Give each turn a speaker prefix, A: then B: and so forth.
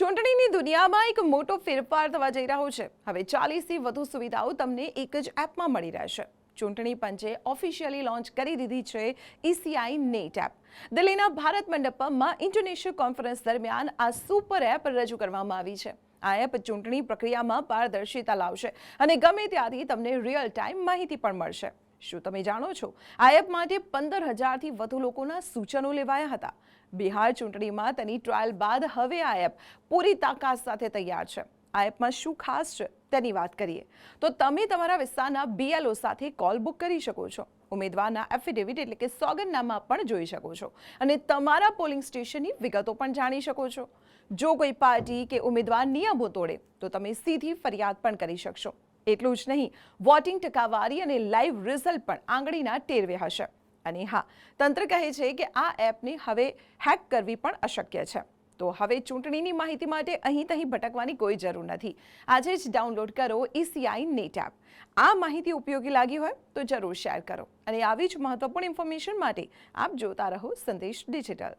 A: ચૂંટણીની દુનિયામાં એક મોટો ફેરફાર થવા જઈ રહ્યો છે। હવે 40થી વધુ સુવિધાઓ તમને એક જ એપમાં મળી રહેશે। ચૂંટણી પંચે ઓફિશિયલી લોન્ચ કરી દીધી છે ECI નેટ એપ। દિલ્હીના ભારત મંડપમાં ઇન્ટરનેશનલ કોન્ફરન્સ દરમિયાન આ સુપર એપ રજૂ કરવામાં આવી છે। આ એપ ચૂંટણી પ્રક્રિયામાં પારદર્શિતા લાવશે અને ગમે ત્યાંથી તમને રિયલ ટાઈમ માહિતી પણ મળશે। શું તમે જાણો છો, આ એપ માટે 15,000થી વધુ લોકોના સૂચનો લેવાયા હતા। બિહાર ચૂંટણીમાં તેની ટ્રાયલ બાદ હવે આ એપ પૂરી તાકાત સાથે તૈયાર છે। આ એપમાં શું ખાસ છે તેની વાત કરીએ તો તમે તમારા વિસ્તારના BLO સાથે કોલ બુક કરી શકો છો, ઉમેદવારના એફિડેવિટ એટલે કે સોગંદનામા પણ જોઈ શકો છો અને તમારા પોલિંગ સ્ટેશનની વિગતો પણ જાણી શકો છો। જો કોઈ પાર્ટી કે ઉમેદવાર નિયમો તોડે તો તમે સીધી ફરિયાદ પણ કરી શકશો। એટલું જ નહીં, વોટિંગ ટકાવારી અને લાઈવ રિઝલ્ટ પણ આંગળીના ટેરવે હશે। અને હા, તંત્ર કહે છે કે આ એપને હવે હેક કરવી પણ અશક્ય છે। તો હવે ચૂંટણીની માહિતી માટે અહીં ભટકવાની કોઈ જરૂર નથી। આજે જ ડાઉનલોડ કરો ECI નેટ એપ। આ માહિતી ઉપયોગી લાગી હોય તો જરૂર શેર કરો અને આવી જ મહત્વપૂર્ણ ઇન્ફોર્મેશન માટે આપ જોતા રહો સંદેશ ડિજિટલ।